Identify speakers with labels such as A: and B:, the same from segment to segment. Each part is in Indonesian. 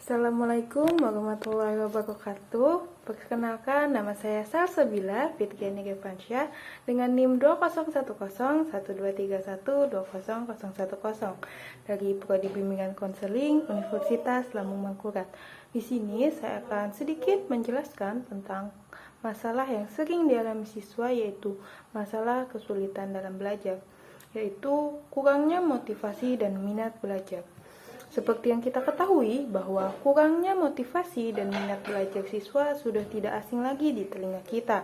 A: Assalamualaikum warahmatullahi wabarakatuh. Perkenalkan, nama saya Salsabila Fitriani Gevansyah dengan NIM 20101231200010 dari Prodi Bimbingan Konseling Universitas Lambung Mangkurat. Di sini saya akan sedikit menjelaskan tentang masalah yang sering dialami siswa, yaitu masalah kesulitan dalam belajar, yaitu kurangnya motivasi dan minat belajar. Seperti yang kita ketahui bahwa kurangnya motivasi dan minat belajar siswa sudah tidak asing lagi di telinga kita.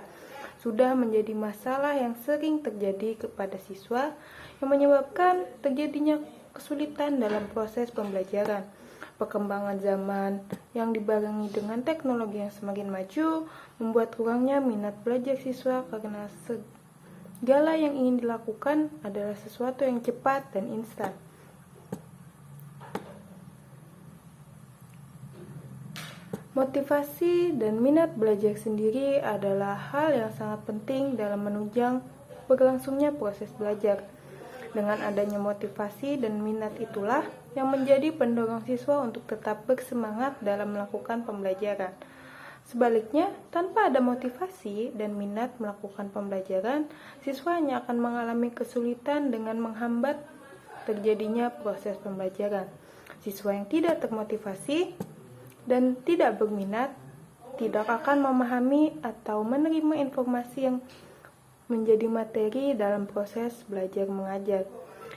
A: Sudah menjadi masalah yang sering terjadi kepada siswa yang menyebabkan terjadinya kesulitan dalam proses pembelajaran. Perkembangan zaman yang dibarengi dengan teknologi yang semakin maju membuat kurangnya minat belajar siswa karena segala yang ingin dilakukan adalah sesuatu yang cepat dan instan. Motivasi dan minat belajar sendiri adalah hal yang sangat penting dalam menunjang berlangsungnya proses belajar. Dengan adanya motivasi dan minat itulah yang menjadi pendorong siswa untuk tetap bersemangat dalam melakukan pembelajaran. Sebaliknya, tanpa ada motivasi dan minat melakukan pembelajaran, siswa hanya akan mengalami kesulitan dengan menghambat terjadinya proses pembelajaran. Siswa yang tidak termotivasi dan tidak berminat tidak akan memahami atau menerima informasi yang menjadi materi dalam proses belajar mengajar,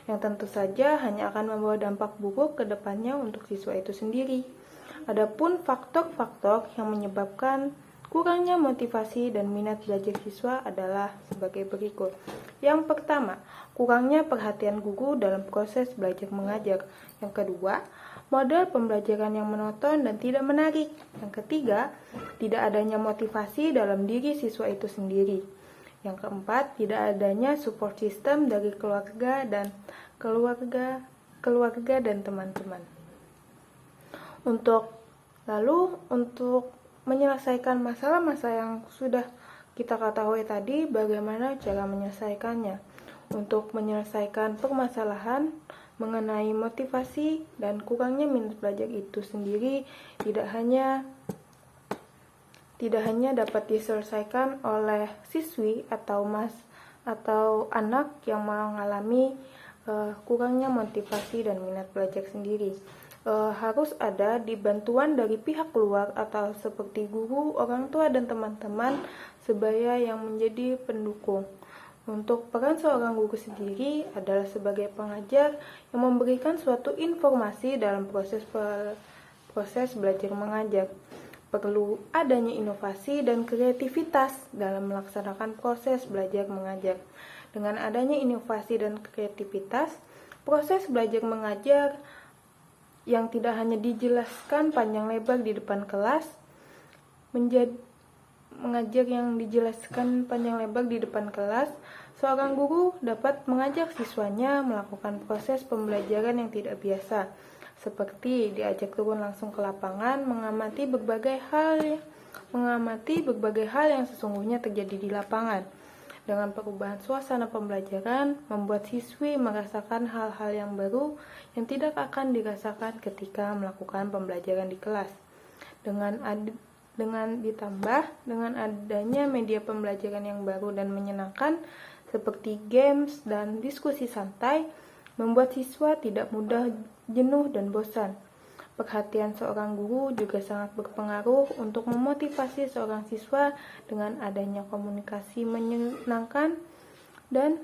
A: yang tentu saja hanya akan membawa dampak buruk ke depannya untuk siswa itu sendiri. Adapun faktor-faktor yang menyebabkan kurangnya motivasi dan minat belajar siswa adalah sebagai berikut. Yang pertama, kurangnya perhatian guru dalam proses belajar mengajar. Yang kedua, model pembelajaran yang monoton dan tidak menarik. Yang ketiga, tidak adanya motivasi dalam diri siswa itu sendiri. Yang keempat, tidak adanya support system dari keluarga dan teman-teman. Untuk menyelesaikan masalah-masalah yang sudah kita ketahui tadi, bagaimana cara menyelesaikannya? Untuk menyelesaikan permasalahan mengenai motivasi dan kurangnya minat belajar itu sendiri tidak hanya dapat diselesaikan oleh siswi atau anak yang mengalami kurangnya motivasi dan minat belajar sendiri. Harus ada bantuan dari pihak luar atau seperti guru, orang tua, dan teman-teman sebaya yang menjadi pendukung. Untuk peran seorang guru sendiri adalah sebagai pengajar yang memberikan suatu informasi dalam proses belajar mengajar. Perlu adanya inovasi dan kreativitas dalam melaksanakan proses belajar mengajar. Dengan adanya inovasi dan kreativitas, proses belajar mengajar yang tidak hanya dijelaskan panjang lebar di depan kelas, seorang guru dapat mengajak siswanya melakukan proses pembelajaran yang tidak biasa, seperti diajak turun langsung ke lapangan, mengamati berbagai hal yang sesungguhnya terjadi di lapangan. Dengan perubahan suasana pembelajaran, membuat siswi merasakan hal-hal yang baru yang tidak akan dirasakan ketika melakukan pembelajaran di kelas. Dengan adanya media pembelajaran yang baru dan menyenangkan seperti games dan diskusi santai, membuat siswa tidak mudah jenuh dan bosan. Perhatian seorang guru juga sangat berpengaruh untuk memotivasi seorang siswa dengan adanya komunikasi menyenangkan dan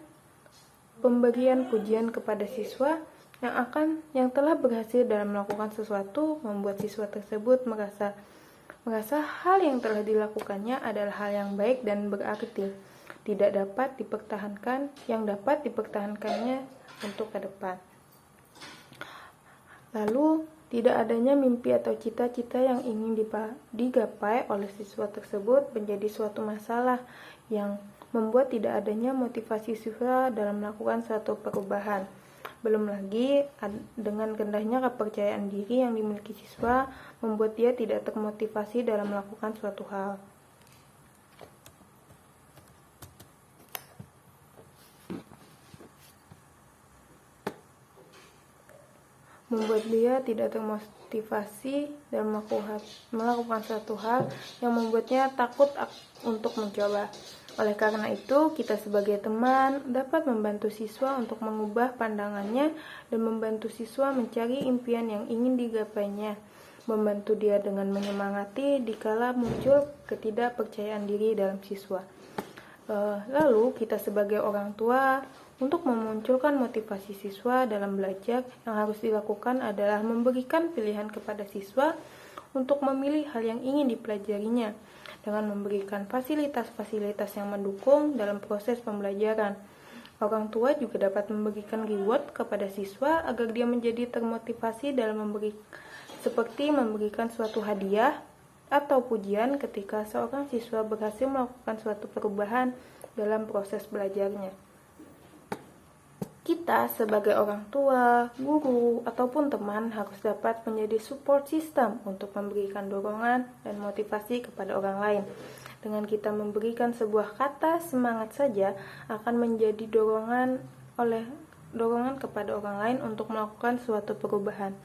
A: pemberian pujian kepada siswa yang telah berhasil dalam melakukan sesuatu, membuat siswa tersebut merasa hal yang telah dilakukannya adalah hal yang baik dan berarti, yang dapat dipertahankannya untuk ke depan. Lalu, tidak adanya mimpi atau cita-cita yang ingin digapai oleh siswa tersebut menjadi suatu masalah yang membuat tidak adanya motivasi siswa dalam melakukan suatu perubahan. Belum lagi, dengan rendahnya kepercayaan diri yang dimiliki siswa membuat dia tidak termotivasi dalam melakukan suatu hal. membuat dia tidak termotivasi dan melakukan suatu hal yang membuatnya takut untuk mencoba. Oleh karena itu, kita sebagai teman dapat membantu siswa untuk mengubah pandangannya dan membantu siswa mencari impian yang ingin digapainya, membantu dia dengan menyemangati dikala muncul ketidakpercayaan diri dalam siswa. Lalu, kita sebagai orang tua untuk memunculkan motivasi siswa dalam belajar, yang harus dilakukan adalah memberikan pilihan kepada siswa untuk memilih hal yang ingin dipelajarinya, dengan memberikan fasilitas-fasilitas yang mendukung dalam proses pembelajaran. Orang tua juga dapat memberikan reward kepada siswa agar dia menjadi termotivasi dalam seperti memberikan suatu hadiah atau pujian ketika seorang siswa berhasil melakukan suatu perubahan dalam proses belajarnya. Kita sebagai orang tua, guru, ataupun teman harus dapat menjadi support system untuk memberikan dorongan dan motivasi kepada orang lain. Dengan kita memberikan sebuah kata semangat saja akan menjadi dorongan kepada orang lain untuk melakukan suatu perubahan.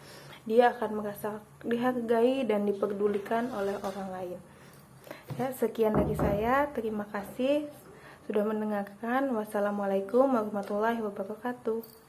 A: Dia akan merasa dihargai dan dipedulikan oleh orang lain. Ya, sekian dari saya. Terima kasih sudah mendengarkan. Wassalamualaikum warahmatullahi wabarakatuh.